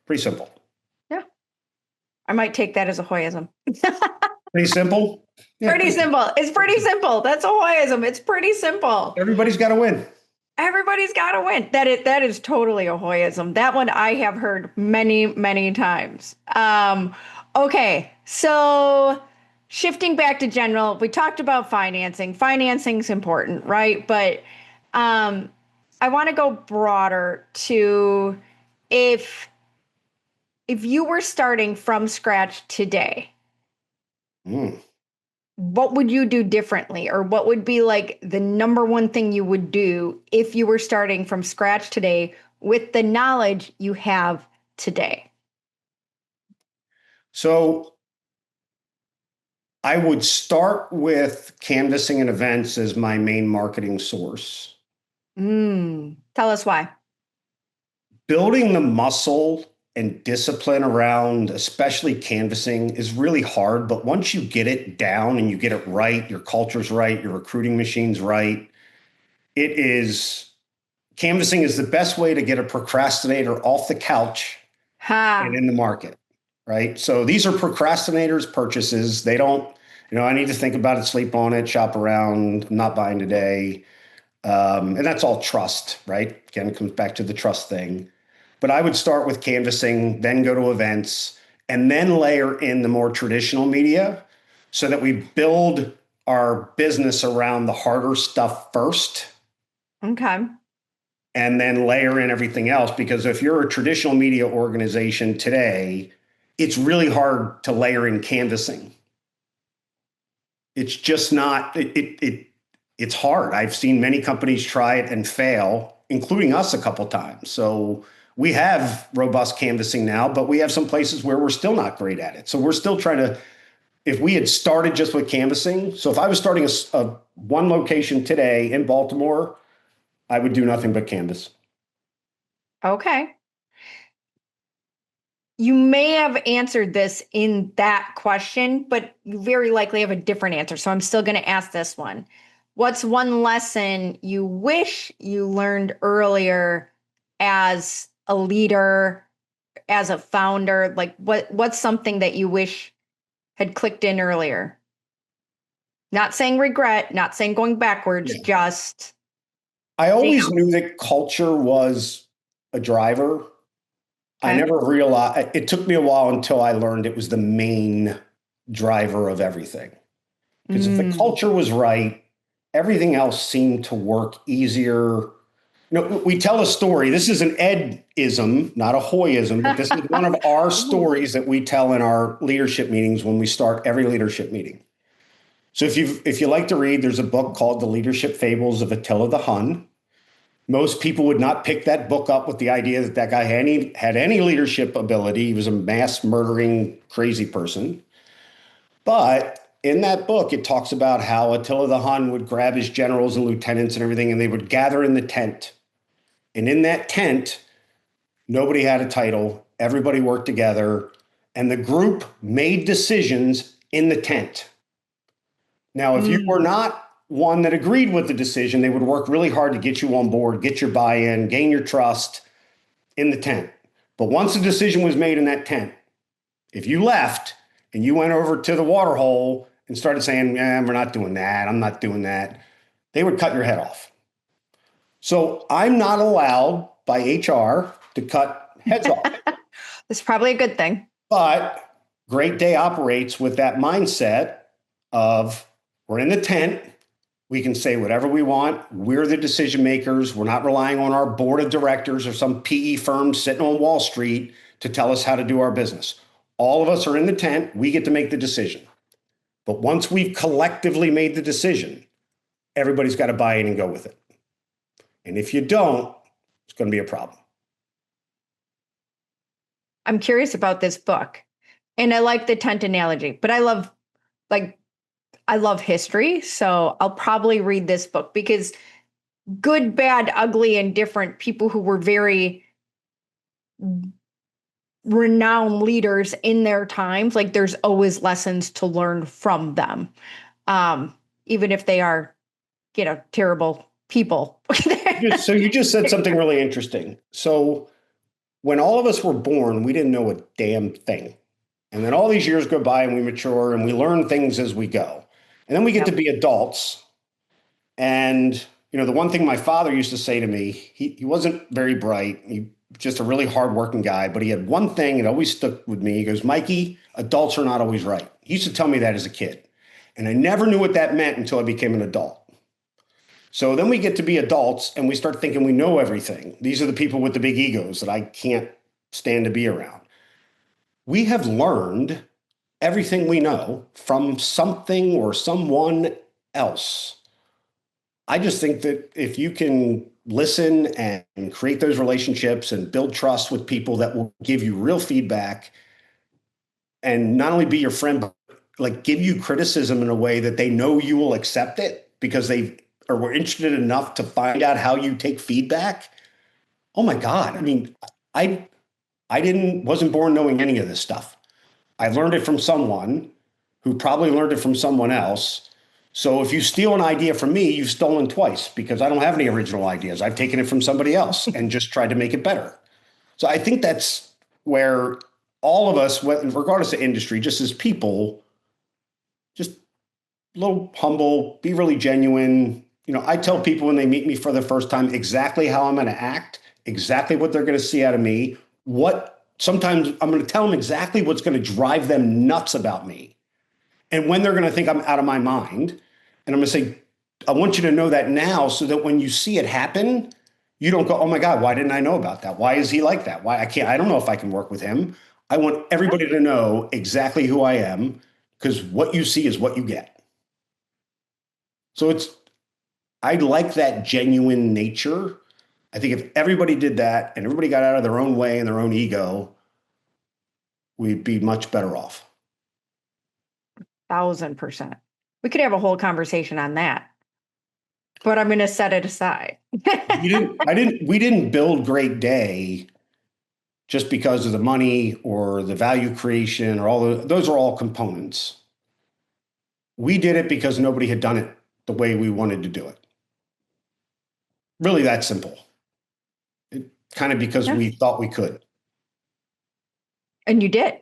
Pretty simple. Yeah. I might take that as a Hoyism. Pretty simple? Yeah, pretty simple. It's pretty simple. That's a Hoyism. It's pretty simple. Everybody's got to win. Everybody's got to win. That is totally a Hoyism. That one I have heard many, many times. Okay, so shifting back to general, we talked about financing. Financing's important, right? But I want to go broader to if you were starting from scratch today, what would you do differently? Or what would be like the number one thing you would do if you were starting from scratch today with the knowledge you have today? So I would start with canvassing and events as my main marketing source. Tell us why. Building the muscle and discipline around, especially canvassing, is really hard. But once you get it down and you get it right, your culture's right, your recruiting machine's right, canvassing is the best way to get a procrastinator off the couch and in the market, right? So these are procrastinators' purchases. They don't, I need to think about it, sleep on it, shop around, I'm not buying today. And that's all trust, right? Again, it comes back to the trust thing. But I would start with canvassing, then go to events, and then layer in the more traditional media so that we build our business around the harder stuff first. Okay. And then layer in everything else. Because if you're a traditional media organization today, it's really hard to layer in canvassing. It's just not, it's hard. I've seen many companies try it and fail, including us a couple times. So we have robust canvassing now, but we have some places where we're still not great at it. So we're still trying to, if we had started just with canvassing, so if I was starting a one location today in Baltimore, I would do nothing but canvas. Okay. You may have answered this in that question, but you very likely have a different answer. So I'm still going to ask this one. What's one lesson you wish you learned earlier as a leader, as a founder? Like what's something that you wish had clicked in earlier? Not saying regret, not saying going backwards, just. I always knew that culture was a driver. Okay. I never realized, it took me a while until I learned it was the main driver of everything. Because if the culture was right, everything else seemed to work easier. We tell a story. This is an Ed-ism, not a Hoyism, but this is one of our stories that we tell in our leadership meetings when we start every leadership meeting. So if you like to read, there's a book called The Leadership Fables of Attila the Hun. Most people would not pick that book up with the idea that guy had any leadership ability. He was a mass murdering crazy person. But in that book, it talks about how Attila the Hun would grab his generals and lieutenants and everything, and they would gather in the tent. And in that tent, Nobody had a title. Everybody worked together, and the group made decisions in the tent. Now, if you were Mm. not one that agreed with the decision, they would work really hard to get you on board, get your buy-in, gain your trust in the tent. But once the decision was made in that tent, if you left and you went over to the water hole and started saying, "Yeah, we're not doing that. I'm not doing that," they would cut your head off. So I'm not allowed by HR to cut heads off. It's probably a good thing. But Great Day operates with that mindset of we're in the tent. We can say whatever we want. We're the decision makers. We're not relying on our board of directors or some PE firm sitting on Wall Street to tell us how to do our business. All of us are in the tent. We get to make the decision. But once we've collectively made the decision, everybody's got to buy in and go with it. And if you don't, it's going to be a problem. I'm curious about this book. And I like the tent analogy, but like I love history, so I'll probably read this book because good, bad, ugly, and different people who were very renowned leaders in their times, like there's always lessons to learn from them. Even if they are, terrible people. So you just said something really interesting. So when all of us were born, we didn't know a damn thing. And then all these years go by and we mature and we learn things as we go. And then we get to Yep. be adults. And, the one thing my father used to say to me, he wasn't very bright. He just a really hardworking guy, but he had one thing that always stuck with me. He goes, "Mikey, adults are not always right." He used to tell me that as a kid. And I never knew what that meant until I became an adult. So then we get to be adults and we start thinking we know everything. These are the people with the big egos that I can't stand to be around. We have learned everything we know from something or someone else. I just think that if you can listen and create those relationships and build trust with people that will give you real feedback and not only be your friend, but like give you criticism in a way that they know you will accept it because they or were interested enough to find out how you take feedback. Oh my God. I mean, I I didn't wasn't born knowing any of this stuff. I learned it from someone who probably learned it from someone else. So if you steal an idea from me, you've stolen twice because I don't have any original ideas. I've taken it from somebody else and just tried to make it better. So I think that's where all of us, regardless of industry, just as people, just a little humble, be really genuine. I tell people when they meet me for the first time exactly how I'm going to act, exactly what they're going to see out of me. What sometimes I'm going to tell them exactly what's going to drive them nuts about me. And when they're going to think I'm out of my mind. And I'm going to say, I want you to know that now so that when you see it happen, you don't go, "Oh my God, why didn't I know about that? Why is he like that? I don't know if I can work with him." I want everybody to know exactly who I am because what you see is what you get. So I like that genuine nature. I think if everybody did that and everybody got out of their own way and their own ego, we'd be much better off. 1,000%. We could have a whole conversation on that, but I'm going to set it aside. We didn't build Great Day just because of the money or the value creation or those are all components. We did it because nobody had done it the way we wanted to do it. Really that simple. Kind of because Yeah. we thought we could. And you did.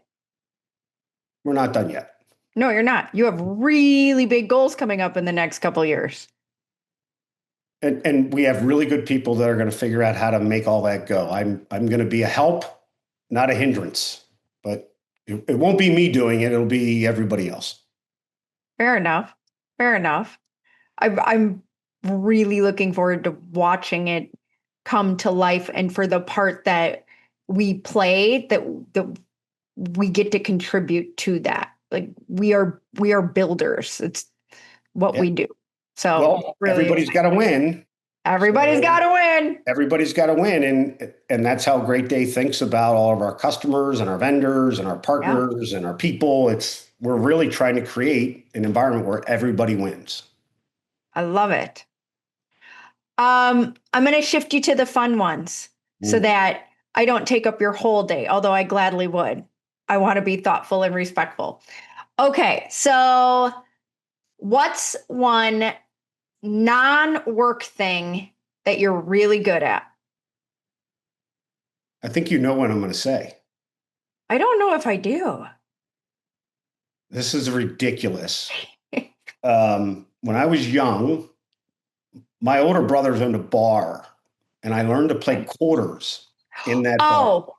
We're not done yet. No, you're not. You have really big goals coming up in the next couple of years. And we have really good people that are going to figure out how to make all that go. I'm going to be a help, not a hindrance. But it won't be me doing it. It'll be everybody else. Fair enough. Fair enough. I'm really looking forward to watching it come to life and for the part that we play that we get to contribute to that. Like we are builders. It's what Yeah. we do. So Well, really everybody's got to win. everybody's got to win. Everybody's got to win, and that's how Great Day thinks about all of our customers and our vendors and our Yeah, partners and our people. We're really trying to create an environment where everybody wins. I love it. I'm going to shift you to the fun ones so Ooh. that I don't take up your whole day, although I gladly would. I want to be thoughtful and respectful. Okay, so what's one non-work thing that you're really good at? I think you know what I'm going to say. I don't know if I do. This is ridiculous. When I was young, my older brothers owned a bar, and I learned to play Okay. quarters in that bar. Oh,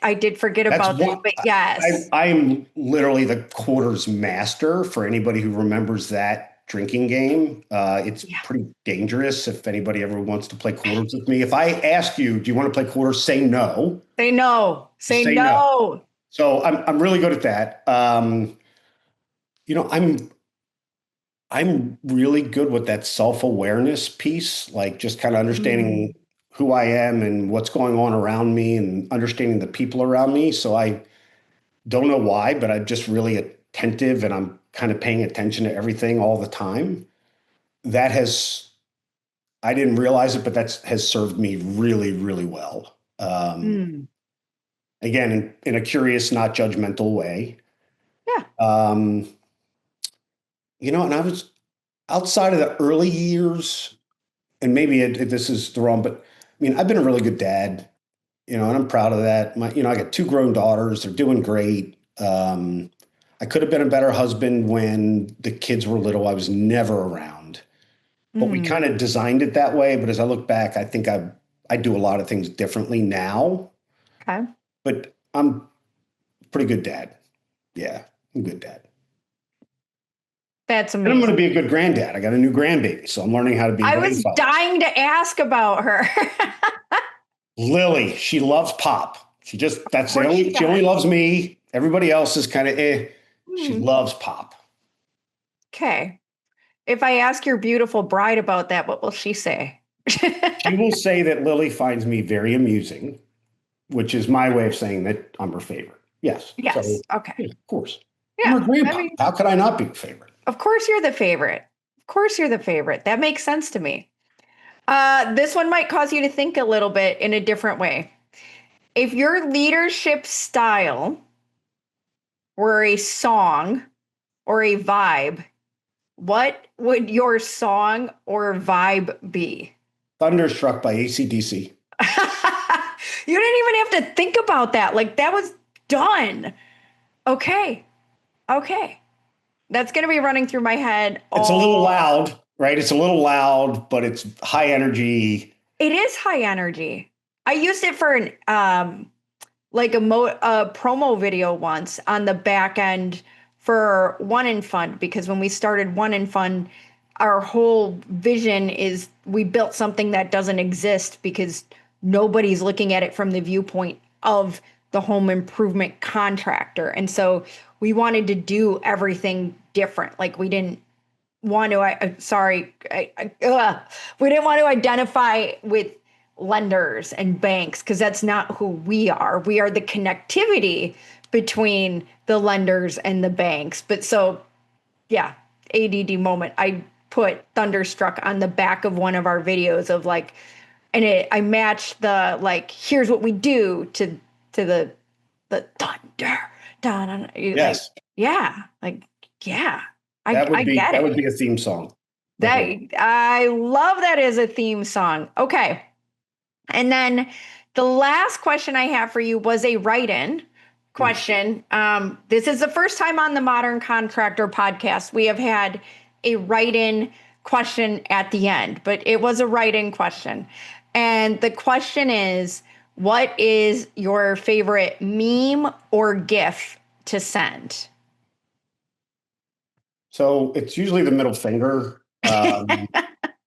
I did forget That's about this, one. but yes. I'm literally the quarters master for anybody who remembers that drinking game. It's Yeah. pretty dangerous if anybody ever wants to play quarters with me. If I ask you, do you want to play quarters? Say no. Say no. Just Say say no. no. So I'm really good at that. You know, I'm really good with that self-awareness piece, like just kind of understanding Mm, who I am and what's going on around me and understanding the people around me. So I don't know why, but I'm just really attentive and I'm kind of paying attention to everything all the time. That has, I didn't realize it, but that has served me really, really well. mm. Again, in a curious, not judgmental way. Yeah. Um, and I was outside of the early years, and maybe this is the wrong, but I mean, I've been a really good dad, and I'm proud of that. I got two grown daughters; they're doing great. I could have been a better husband when the kids were little. I was never around, but we Mm. kind of designed it that way. But as I look back, I think I do a lot of things differently now. Okay. But I'm a pretty good dad. Yeah, I'm a good dad. That's And I'm going to amazing. be a good granddad. I got a new grandbaby, so I'm learning how to be a I was grandfather. dying to ask about her. Lily, she loves pop. Of course she She only does. loves me. Everybody else is kind of eh. She Hmm. loves pop. Okay. If I ask your beautiful bride about that, what will she say? She will say that Lily finds me very amusing, which is my way of saying that I'm her favorite. Yes. So, Yes. Okay. yeah, of course. I'm her Yeah. I grandpa. mean, How could I not be a favorite? of course you're the favorite. Of course you're the favorite. That makes sense to me. This one might cause you to think a little bit in a different way. If your leadership style were a song or a vibe, what would your song or vibe be? Thunderstruck by AC/DC. You didn't even have to think about that. Like that was done. Okay. Okay. That's going to be running through my head It's a little all. loud, right? It's a little loud, but it's high energy. It is high energy. I used it for an like a promo video once on the back end for One in Fund because when we started One in Fund, our whole vision is we built something that doesn't exist because nobody's looking at it from the viewpoint of the home improvement contractor. And so we wanted to do everything different. Like we didn't want to we didn't want to identify with lenders and banks because that's not who we are. We are the connectivity between the lenders and the banks. But so yeah, ADD moment. I put Thunderstruck on the back of one of our videos of like, I matched the like, here's what we do to the thunder, dun, like, Yes, yeah, like, yeah, I that get would it. be a theme song. The That whole I love that as a theme song. Okay. And then the last question I have for you was a write-in question. This is the first time on the Modern Contractor podcast we have had a write-in question at the end, but it was a write-in question. And the question is, what is your favorite meme or GIF to send? So it's usually the middle finger.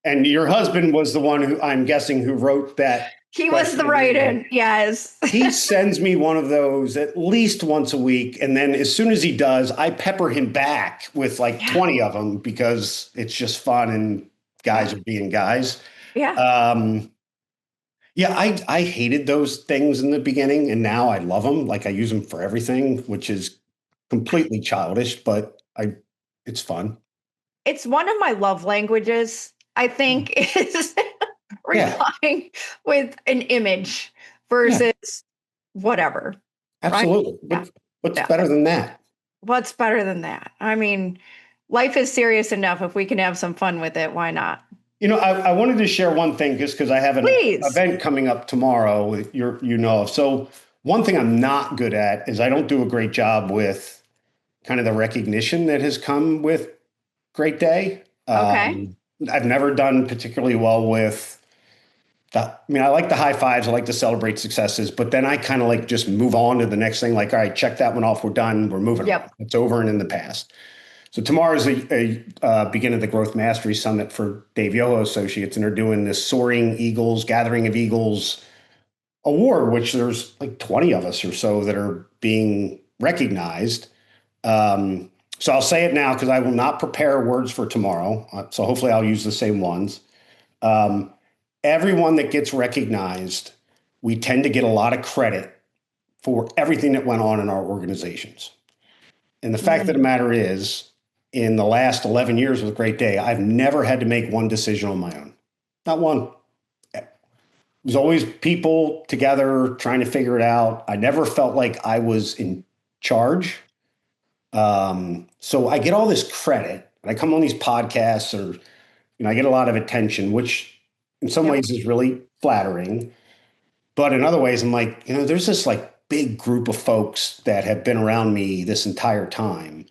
And your husband was the one who I'm guessing who wrote that He was question the originally. write-in, yes. He sends me one of those at least once a week. And then as soon as he does, I pepper him back with like Yeah, 20 of them because it's just fun and guys yeah, are being guys. yeah. Um, yeah, I hated those things in the beginning and now I love them. Like I use them for everything, which is completely childish, but it's fun. It's one of my love languages, I think, is Yeah. replying with an image Yeah. versus whatever, right? Absolutely. Yeah. What's Yeah. better than that? What's better than that? I mean, life is serious enough. If we can have some fun with it, why not? I wanted to share one thing just because I have an Please. event coming up tomorrow with So one thing I'm not good at is I don't do a great job with kind of the recognition that has come with Great Day. Okay. I've never done particularly well with I like the high fives. I like to celebrate successes, but then I kind of like just move on to the next thing. Like, all right, check that one off. We're done. We're moving on. Yep. It's over and in the past. So tomorrow is a beginning of the Growth Mastery Summit for Dave Yoho Associates, and they're doing this Soaring Eagles, Gathering of Eagles award, which there's like 20 of us or so that are being recognized. So I'll say it now because I will not prepare words for tomorrow. So hopefully I'll use the same ones. Um, Everyone that gets recognized, we tend to get a lot of credit for everything that went on in our organizations. And the fact of the Mm. matter is, in the last 11 years with Great Day, I've never had to make one decision on my own. Not one. There's always people together trying to figure it out. I never felt like I was in charge. So I get all this credit, and I come on these podcasts, or I get a lot of attention, which in some Yep. ways is really flattering. But in other ways, I'm like, there's this like big group of folks that have been around me this entire time.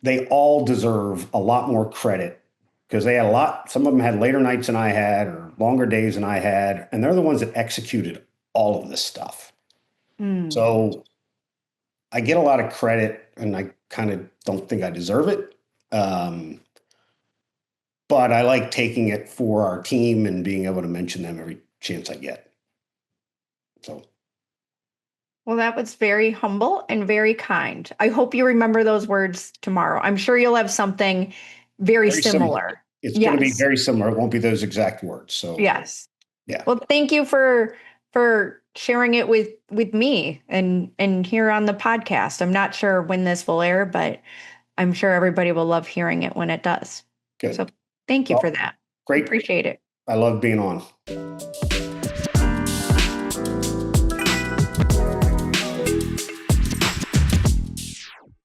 They all deserve a lot more credit because they had a lot. Some of them had later nights than I had or longer days than I had. And they're the ones that executed all of this stuff. Mm. So I get a lot of credit and I kind of don't think I deserve it. Um, but I like taking it for our team and being able to mention them every chance I get. So Well, that was very humble and very kind. I hope you remember those words tomorrow. I'm sure you'll have something very very similar. similar. It's going to be Yes. very similar. It won't be those exact words. So Yes. yeah, Well, thank you for sharing it with me and here on the podcast. I'm not sure when this will air, but I'm sure everybody will love hearing it when it does. good. So thank you for Well, that. great. Appreciate it. I love being on.